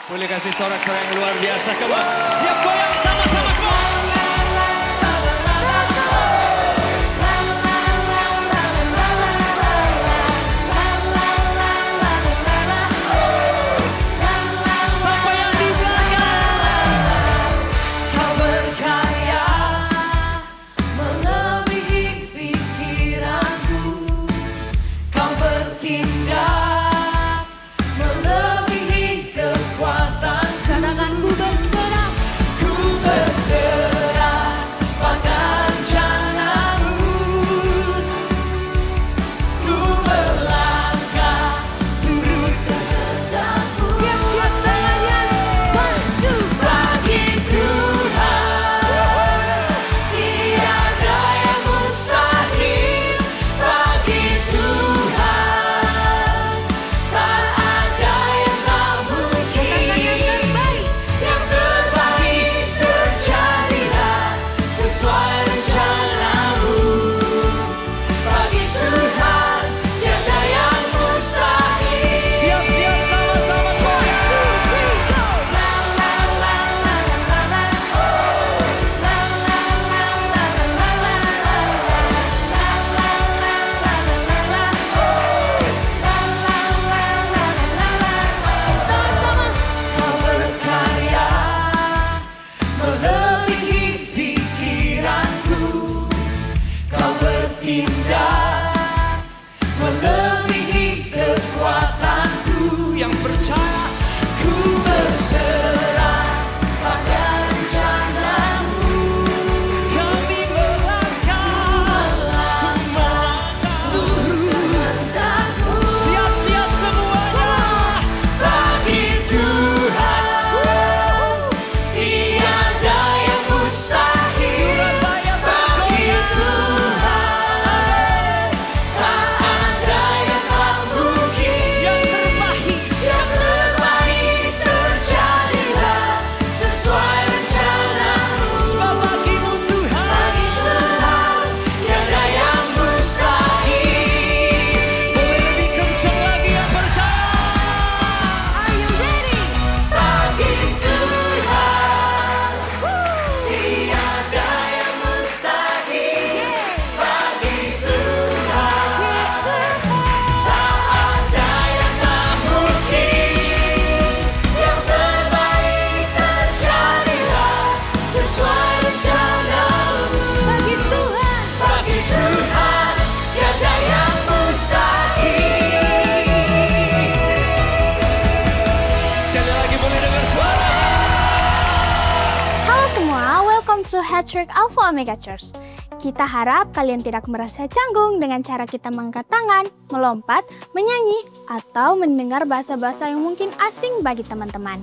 Boleh kasih sorak-sorak yang luar biasa, come on. Siap goyang sama-sama, come on. To Hattrick Alpha Omega Church. Kita harap kalian tidak merasa canggung dengan cara kita mengangkat tangan, melompat, menyanyi, atau mendengar bahasa-bahasa yang mungkin asing bagi teman-teman.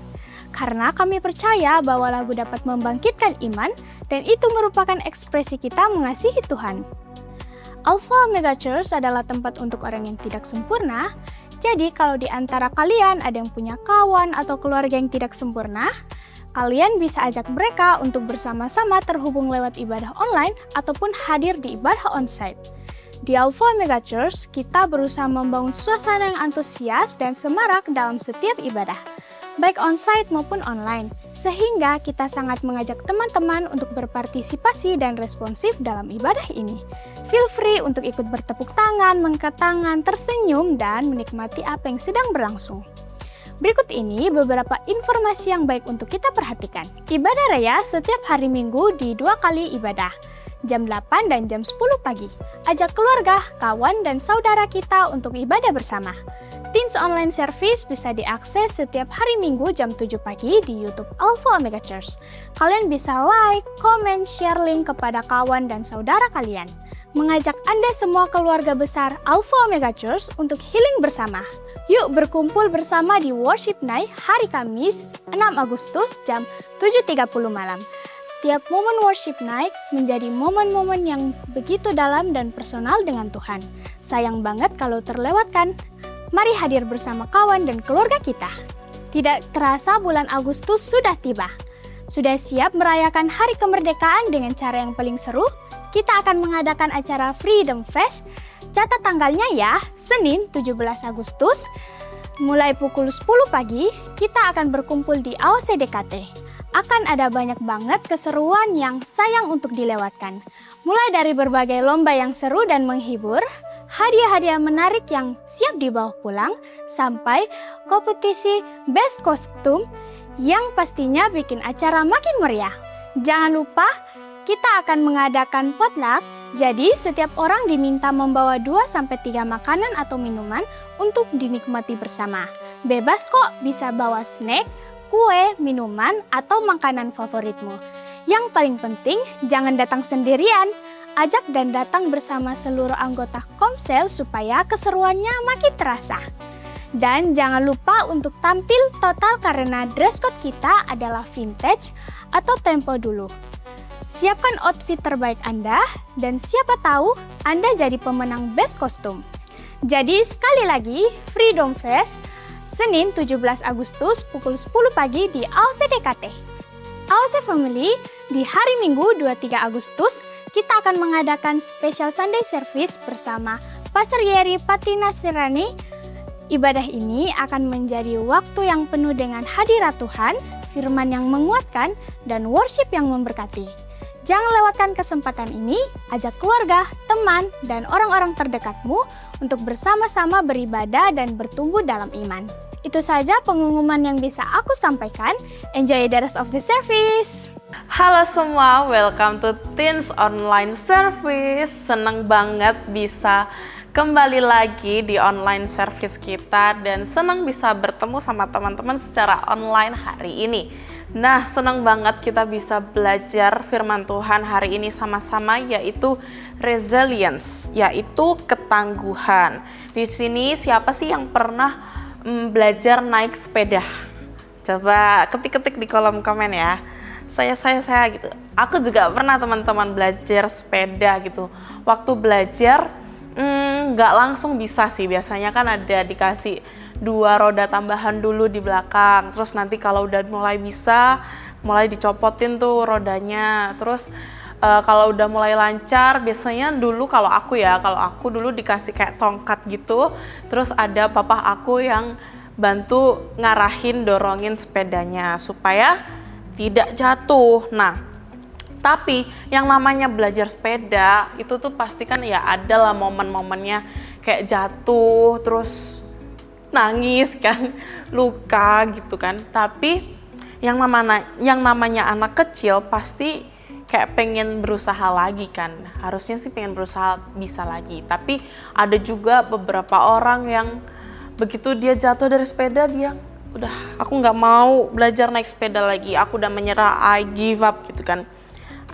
Karena kami percaya bahwa lagu dapat membangkitkan iman dan itu merupakan ekspresi kita mengasihi Tuhan. Alpha Omega Church adalah tempat untuk orang yang tidak sempurna. Jadi kalau di antara kalian ada yang punya kawan atau keluarga yang tidak sempurna, kalian bisa ajak mereka untuk bersama-sama terhubung lewat ibadah online ataupun hadir di ibadah onsite. Di Alpha Omega Church, kita berusaha membangun suasana yang antusias dan semarak dalam setiap ibadah, baik onsite maupun online, sehingga kita sangat mengajak teman-teman untuk berpartisipasi dan responsif dalam ibadah ini. Feel free untuk ikut bertepuk tangan, mengangkat tangan, tersenyum, dan menikmati apa yang sedang berlangsung. Berikut ini beberapa informasi yang baik untuk kita perhatikan. Ibadah raya setiap hari Minggu di 2 kali ibadah, jam 8 dan jam 10 pagi. Ajak keluarga, kawan, dan saudara kita untuk ibadah bersama. Teens Online Service bisa diakses setiap hari Minggu jam 7 pagi di YouTube Alpha Omega Church. Kalian bisa like, comment, share link kepada kawan dan saudara kalian. Mengajak Anda semua keluarga besar Alpha Omega Church untuk healing bersama. Yuk berkumpul bersama di Worship Night hari Kamis 6 Agustus jam 7.30 malam. Tiap momen Worship Night menjadi momen-momen yang begitu dalam dan personal dengan Tuhan. Sayang banget kalau terlewatkan. Mari hadir bersama kawan dan keluarga kita. Tidak terasa bulan Agustus sudah tiba. Sudah siap merayakan Hari Kemerdekaan dengan cara yang paling seru? Kita akan mengadakan acara Freedom Fest. Catat tanggalnya ya, Senin 17 Agustus Mulai pukul 10 pagi, kita akan berkumpul di AOC DKT. Akan ada banyak banget keseruan yang sayang untuk dilewatkan. Mulai dari berbagai lomba yang seru dan menghibur, hadiah-hadiah menarik yang siap dibawa pulang, sampai kompetisi best kostum yang pastinya bikin acara makin meriah. Jangan lupa, kita akan mengadakan potluck, jadi setiap orang diminta membawa 2-3 makanan atau minuman untuk dinikmati bersama. Bebas kok bisa bawa snack, kue, minuman, atau makanan favoritmu. Yang paling penting, jangan datang sendirian. Ajak dan datang bersama seluruh anggota Komsel supaya keseruannya makin terasa. Dan jangan lupa untuk tampil total karena dress code kita adalah vintage atau tempo dulu. Siapkan outfit terbaik Anda dan siapa tahu Anda jadi pemenang best kostum. Jadi sekali lagi, Freedom Fest Senin 17 Agustus pukul 10 pagi di AOC DKT. AOC Family, di hari Minggu 23 Agustus, kita akan mengadakan special Sunday service bersama Pastor Yeri Patina Sirani. Ibadah ini akan menjadi waktu yang penuh dengan hadirat Tuhan, firman yang menguatkan, dan worship yang memberkati. Jangan lewatkan kesempatan ini, ajak keluarga, teman, dan orang-orang terdekatmu untuk bersama-sama beribadah dan bertumbuh dalam iman. Itu saja pengumuman yang bisa aku sampaikan. Enjoy the rest of the service! Halo semua, welcome to Teens Online Service. Senang banget bisa kembali lagi di online service kita dan senang bisa bertemu sama teman-teman secara online hari ini. Nah, senang banget kita bisa belajar firman Tuhan hari ini sama-sama, yaitu resilience, yaitu ketangguhan. Di sini siapa sih yang pernah belajar naik sepeda? Coba ketik-ketik di kolom komen ya. Saya gitu. Aku juga pernah teman-teman belajar sepeda gitu. Waktu belajar nggak langsung bisa sih, biasanya kan ada dikasih 2 roda tambahan dulu di belakang, terus nanti kalau udah mulai bisa, mulai dicopotin tuh rodanya, terus kalau udah mulai lancar, biasanya dulu kalau aku dulu dikasih kayak tongkat gitu, terus ada papa aku yang bantu ngarahin, dorongin sepedanya supaya tidak jatuh. Nah, tapi yang namanya belajar sepeda itu tuh pasti kan ya ada lah momen-momennya kayak jatuh, terus nangis kan, luka gitu kan. Tapi yang namanya anak kecil pasti kayak pengen berusaha lagi kan. Harusnya sih pengen berusaha bisa lagi. Tapi ada juga beberapa orang yang begitu dia jatuh dari sepeda, dia udah, aku nggak mau belajar naik sepeda lagi, aku udah menyerah, I give up gitu kan.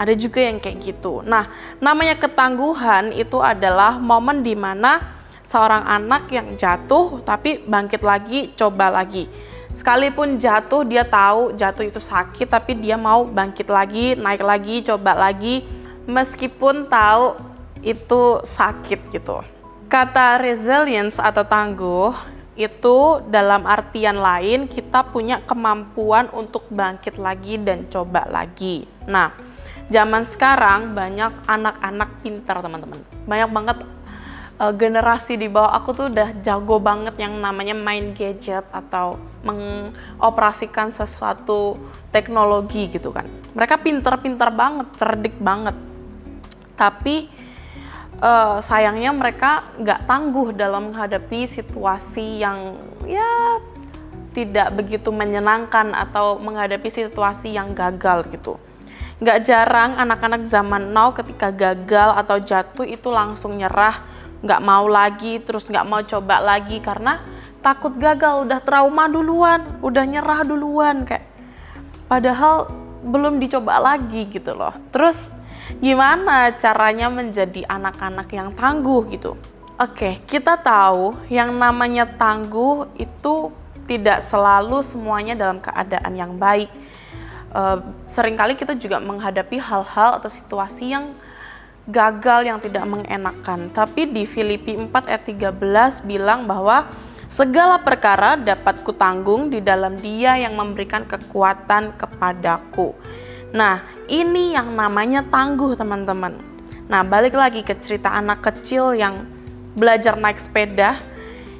Ada juga yang kayak gitu. Nah, namanya ketangguhan itu adalah momen dimana seorang anak yang jatuh tapi bangkit lagi, coba lagi. Sekalipun jatuh, dia tahu jatuh itu sakit, tapi dia mau bangkit lagi, naik lagi, coba lagi, meskipun tahu itu sakit gitu. Kata resilience atau tangguh itu dalam artian lain kita punya kemampuan untuk bangkit lagi dan coba lagi. Nah, zaman sekarang banyak anak-anak pintar teman-teman. Banyak banget generasi di bawah aku tuh udah jago banget yang namanya main gadget atau mengoperasikan sesuatu teknologi gitu kan. Mereka pintar-pintar banget, cerdik banget. Tapi sayangnya mereka nggak tangguh dalam menghadapi situasi yang ya tidak begitu menyenangkan atau menghadapi situasi yang gagal gitu. Nggak jarang anak-anak zaman now ketika gagal atau jatuh itu langsung nyerah, nggak mau lagi, terus nggak mau coba lagi karena takut gagal, udah trauma duluan, udah nyerah duluan kayak padahal belum dicoba lagi gitu loh. Terus gimana caranya menjadi anak-anak yang tangguh gitu? Oke, kita tahu yang namanya tangguh itu tidak selalu semuanya dalam keadaan yang baik. Seringkali kita juga menghadapi hal-hal atau situasi yang gagal, yang tidak mengenakan. Tapi di Filipi 4 ayat 13 bilang bahwa segala perkara dapat kutanggung di dalam Dia yang memberikan kekuatan kepadaku. Nah, ini yang namanya tangguh teman-teman. Nah, balik lagi ke cerita anak kecil yang belajar naik sepeda,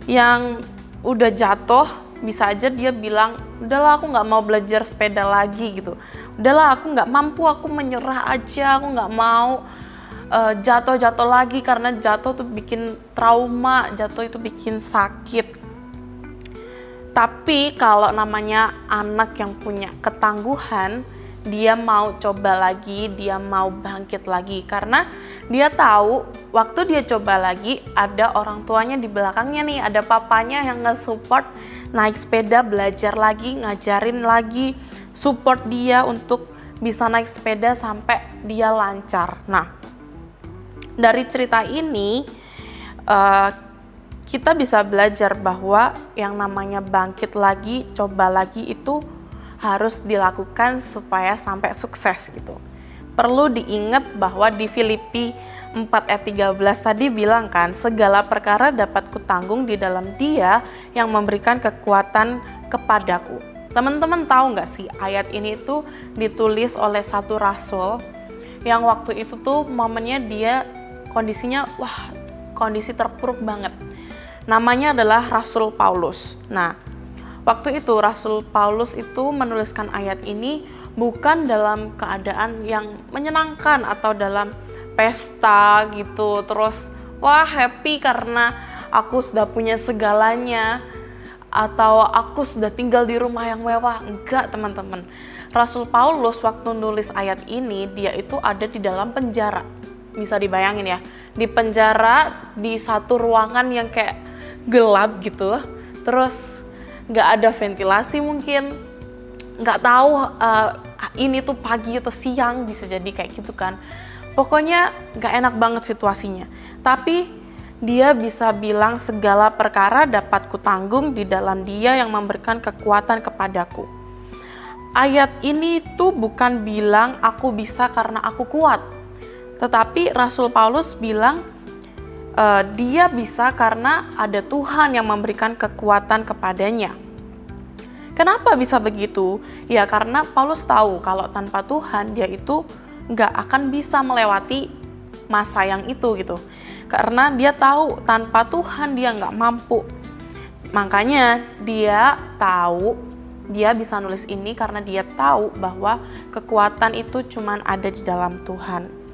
yang udah jatuh, bisa aja dia bilang, udahlah aku nggak mau belajar sepeda lagi gitu. Udahlah aku nggak mampu, aku menyerah aja, aku nggak mau jatuh-jatuh lagi karena jatuh tuh bikin trauma, jatuh itu bikin sakit. Tapi kalau namanya anak yang punya ketangguhan, dia mau coba lagi, dia mau bangkit lagi karena dia tahu waktu dia coba lagi ada orang tuanya di belakangnya nih, ada papanya yang nge-support naik sepeda, belajar lagi, ngajarin lagi, support dia untuk bisa naik sepeda sampai dia lancar. Nah, dari cerita ini kita bisa belajar bahwa yang namanya bangkit lagi, coba lagi itu harus dilakukan supaya sampai sukses gitu. Perlu diingat bahwa di Filipi 4 ayat 13 tadi bilang kan, segala perkara dapat kutanggung di dalam Dia yang memberikan kekuatan kepadaku. Teman-teman tahu nggak sih ayat ini tuh ditulis oleh satu rasul yang waktu itu tuh momennya dia kondisinya kondisi terpuruk banget. Namanya adalah Rasul Paulus. Nah, waktu itu Rasul Paulus itu menuliskan ayat ini bukan dalam keadaan yang menyenangkan atau dalam pesta gitu, terus happy karena aku sudah punya segalanya atau aku sudah tinggal di rumah yang mewah. Enggak, teman-teman. Rasul Paulus waktu nulis ayat ini, dia itu ada di dalam penjara. Bisa dibayangin ya, di penjara di satu ruangan yang kayak gelap gitu, terus nggak ada ventilasi mungkin, nggak tahu ini tuh pagi atau siang, bisa jadi kayak gitu kan. Pokoknya nggak enak banget situasinya. Tapi dia bisa bilang segala perkara dapat kutanggung di dalam Dia yang memberikan kekuatan kepadaku. Ayat ini tuh bukan bilang aku bisa karena aku kuat, tetapi Rasul Paulus bilang dia bisa karena ada Tuhan yang memberikan kekuatan kepadanya. Kenapa bisa begitu? Ya karena Paulus tahu kalau tanpa Tuhan dia itu nggak akan bisa melewati masa yang itu gitu. Karena dia tahu tanpa Tuhan dia nggak mampu. Makanya dia tahu, dia bisa nulis ini karena dia tahu bahwa kekuatan itu cuman ada di dalam Tuhan.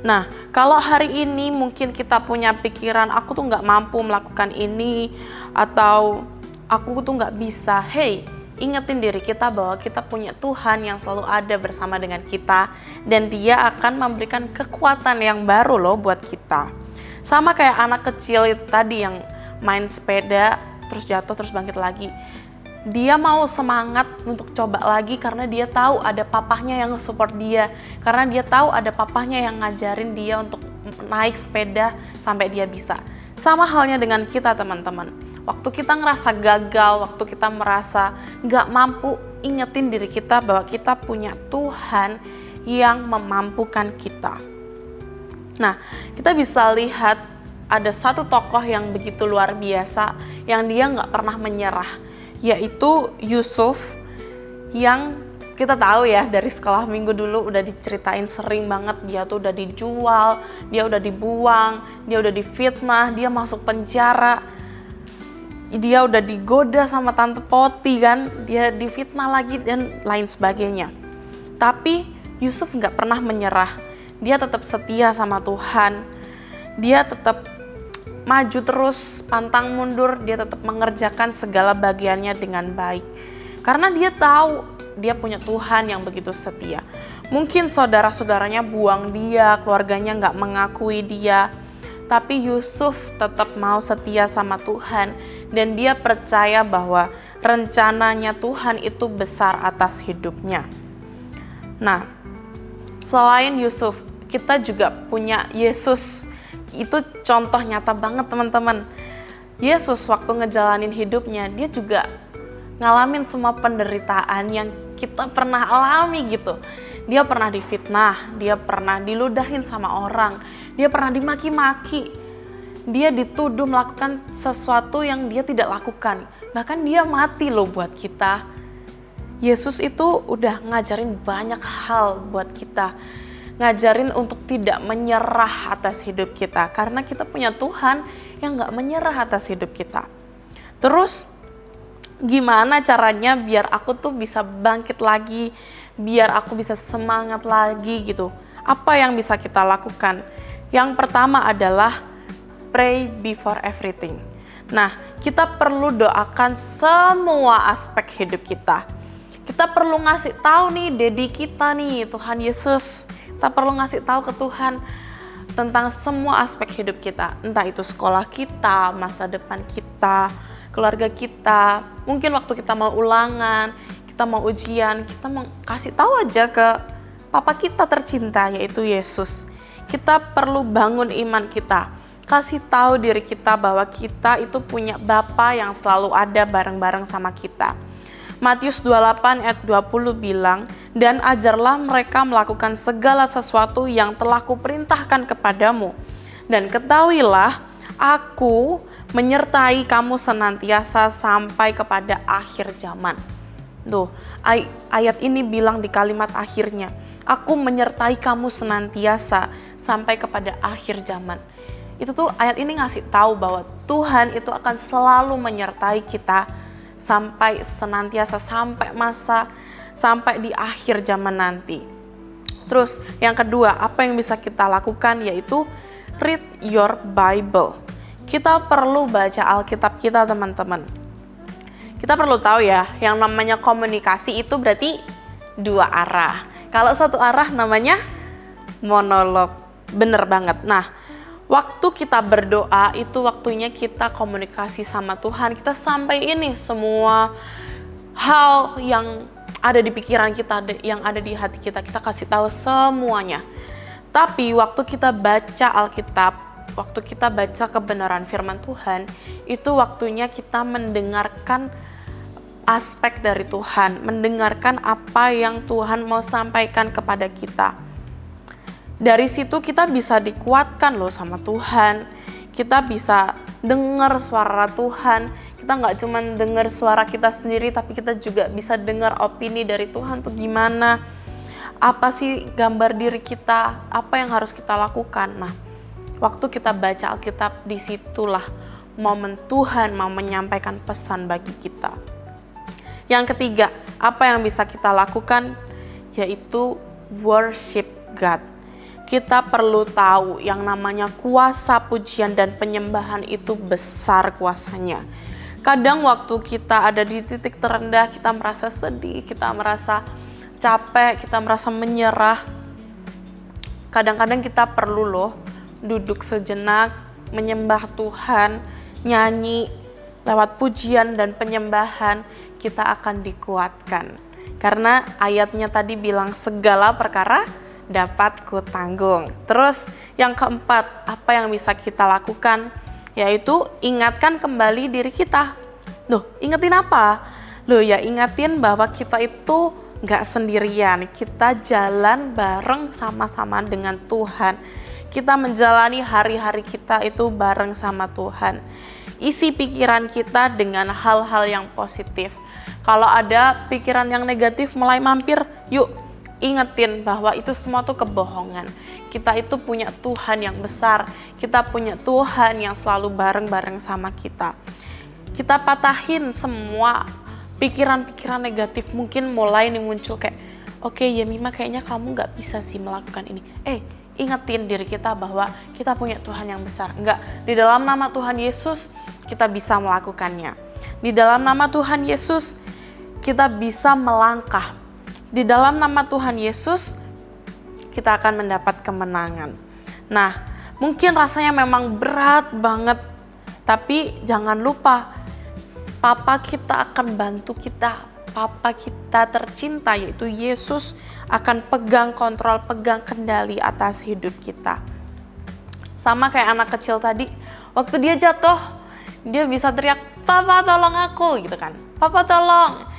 Nah, kalau hari ini mungkin kita punya pikiran aku tuh nggak mampu melakukan ini atau aku tuh nggak bisa. Hey, ingetin diri kita bahwa kita punya Tuhan yang selalu ada bersama dengan kita dan Dia akan memberikan kekuatan yang baru loh buat kita. Sama kayak anak kecil itu tadi yang main sepeda terus jatuh terus bangkit lagi. Dia mau semangat untuk coba lagi karena dia tahu ada papahnya yang support dia. Karena dia tahu ada papahnya yang ngajarin dia untuk naik sepeda sampai dia bisa. Sama halnya dengan kita teman-teman. Waktu kita ngerasa gagal, waktu kita merasa gak mampu, ingetin diri kita bahwa kita punya Tuhan yang memampukan kita. Nah, kita bisa lihat ada satu tokoh yang begitu luar biasa yang dia gak pernah menyerah, yaitu Yusuf, yang kita tahu ya dari sekolah minggu dulu udah diceritain sering banget dia tuh udah dijual, dia udah dibuang, dia udah difitnah, dia masuk penjara, dia udah digoda sama tante Poti kan, dia difitnah lagi dan lain sebagainya. Tapi Yusuf nggak pernah menyerah, dia tetap setia sama Tuhan, dia tetap maju terus, pantang mundur, dia tetap mengerjakan segala bagiannya dengan baik. Karena dia tahu dia punya Tuhan yang begitu setia. Mungkin saudara-saudaranya buang dia, keluarganya nggak mengakui dia, tapi Yusuf tetap mau setia sama Tuhan dan dia percaya bahwa rencananya Tuhan itu besar atas hidupnya. Nah, selain Yusuf, kita juga punya Yesus. Itu contoh nyata banget teman-teman. Yesus waktu ngejalanin hidupnya, dia juga ngalamin semua penderitaan yang kita pernah alami gitu. Dia pernah difitnah, dia pernah diludahin sama orang, dia pernah dimaki-maki, dia dituduh melakukan sesuatu yang dia tidak lakukan. Bahkan dia mati loh buat kita. Yesus itu udah ngajarin banyak hal buat kita. Ngajarin untuk tidak menyerah atas hidup kita. Karena kita punya Tuhan yang gak menyerah atas hidup kita. Terus gimana caranya biar aku tuh bisa bangkit lagi, biar aku bisa semangat lagi gitu. Apa yang bisa kita lakukan? Yang pertama adalah pray before everything. Nah, kita perlu doakan semua aspek hidup kita. Kita perlu ngasih tahu nih Dedi kita nih, Tuhan Yesus. Kita perlu ngasih tahu ke Tuhan tentang semua aspek hidup kita. Entah itu sekolah kita, masa depan kita, keluarga kita. Mungkin waktu kita mau ulangan, kita mau ujian, kita mau kasih tahu aja ke Papa kita tercinta, yaitu Yesus. Kita perlu bangun iman kita. Kasih tahu diri kita bahwa kita itu punya Bapa yang selalu ada bareng-bareng sama kita. Matius 28 ayat 20 bilang, dan ajarlah mereka melakukan segala sesuatu yang telah kuperintahkan kepadamu. Dan ketahuilah, aku menyertai kamu senantiasa sampai kepada akhir zaman. Tuh, ayat ini bilang di kalimat akhirnya, aku menyertai kamu senantiasa sampai kepada akhir zaman. Itu tuh ayat ini ngasih tahu bahwa Tuhan itu akan selalu menyertai kita sampai senantiasa, sampai di akhir zaman nanti. Terus yang kedua, apa yang bisa kita lakukan yaitu read your Bible. Kita perlu baca Alkitab kita, teman-teman. Kita perlu tahu ya, yang namanya komunikasi itu berarti dua arah. Kalau satu arah namanya monolog. Bener banget. Nah, waktu kita berdoa itu waktunya kita komunikasi sama Tuhan. Kita sampaikan ini semua hal yang ada di pikiran kita, yang ada di hati kita. Kita kasih tahu semuanya. Tapi waktu kita baca Alkitab, waktu kita baca kebenaran firman Tuhan, itu waktunya kita mendengarkan aspek dari Tuhan, mendengarkan apa yang Tuhan mau sampaikan kepada kita. Dari situ kita bisa dikuatkan loh sama Tuhan. Kita bisa dengar suara Tuhan. Kita nggak cuma dengar suara kita sendiri, tapi kita juga bisa dengar opini dari Tuhan tuh gimana. Apa sih gambar diri kita, apa yang harus kita lakukan. Nah, waktu kita baca Alkitab, disitulah momen Tuhan mau menyampaikan pesan bagi kita. Yang ketiga, apa yang bisa kita lakukan, yaitu worship God. Kita perlu tahu yang namanya kuasa pujian dan penyembahan itu besar kuasanya. Kadang waktu kita ada di titik terendah, kita merasa sedih, kita merasa capek, kita merasa menyerah. Kadang-kadang kita perlu loh duduk sejenak, menyembah Tuhan, nyanyi, lewat pujian dan penyembahan kita akan dikuatkan. Karena ayatnya tadi bilang segala perkara dapat kutanggung. Terus yang keempat, apa yang bisa kita lakukan? Yaitu ingatkan kembali diri kita. Loh, ingetin apa? Loh ya, ingetin bahwa kita itu gak sendirian. Kita jalan bareng sama-sama dengan Tuhan. Kita menjalani hari-hari kita itu bareng sama Tuhan. Isi pikiran kita dengan hal-hal yang positif. Kalau ada pikiran yang negatif mulai mampir, yuk ingetin bahwa itu semua tuh kebohongan. Kita itu punya Tuhan yang besar. Kita punya Tuhan yang selalu bareng-bareng sama kita. Kita patahin semua pikiran-pikiran negatif. Mungkin mulai nih muncul kayak, oke, Yemima kayaknya kamu gak bisa sih melakukan ini. Ingetin diri kita bahwa kita punya Tuhan yang besar. Enggak, di dalam nama Tuhan Yesus kita bisa melakukannya. Di dalam nama Tuhan Yesus kita bisa melangkah. Di dalam nama Tuhan Yesus, kita akan mendapat kemenangan. Nah, mungkin rasanya memang berat banget, tapi jangan lupa, Papa kita akan bantu kita. Papa kita tercinta, yaitu Yesus, akan pegang kontrol, pegang kendali atas hidup kita. Sama kayak anak kecil tadi, waktu dia jatuh, dia bisa teriak, Papa tolong aku, gitu kan. Papa tolong.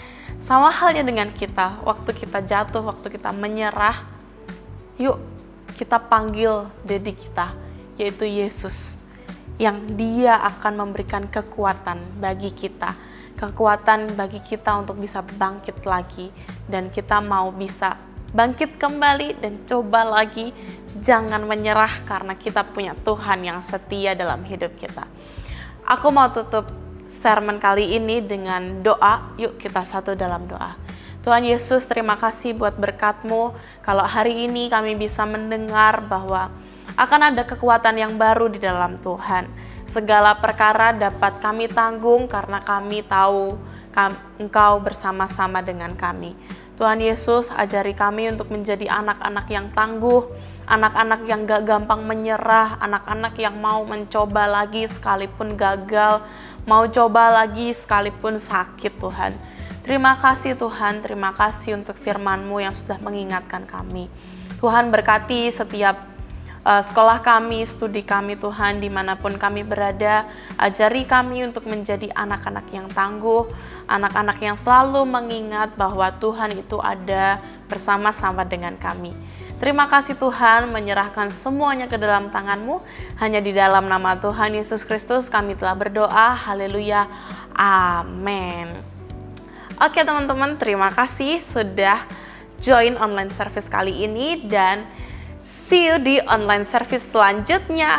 Sama halnya dengan kita, waktu kita jatuh, waktu kita menyerah, yuk kita panggil Dedi kita, yaitu Yesus, yang Dia akan memberikan kekuatan bagi kita, kekuatan bagi kita untuk bisa bangkit lagi, dan kita mau bisa bangkit kembali dan coba lagi. Jangan menyerah karena kita punya Tuhan yang setia dalam hidup kita. Aku mau tutup sermon kali ini dengan doa. Yuk kita satu dalam doa. Tuhan Yesus, terima kasih buat berkat-Mu. Kalau hari ini kami bisa mendengar bahwa akan ada kekuatan yang baru di dalam Tuhan. Segala perkara dapat kami tanggung karena kami tahu Engkau bersama-sama dengan kami. Tuhan Yesus, ajari kami untuk menjadi anak-anak yang tangguh, anak-anak yang gak gampang menyerah, anak-anak yang mau mencoba lagi sekalipun gagal, mau coba lagi sekalipun sakit Tuhan. Terima kasih Tuhan, terima kasih untuk firman-Mu yang sudah mengingatkan kami. Tuhan berkati setiap sekolah kami, studi kami Tuhan, dimanapun kami berada. Ajari kami untuk menjadi anak-anak yang tangguh, anak-anak yang selalu mengingat bahwa Tuhan itu ada bersama-sama dengan kami. Terima kasih Tuhan, menyerahkan semuanya ke dalam tangan-Mu. Hanya di dalam nama Tuhan Yesus Kristus kami telah berdoa. Haleluya, amin. Oke teman-teman, terima kasih sudah join online service kali ini dan see you di online service selanjutnya.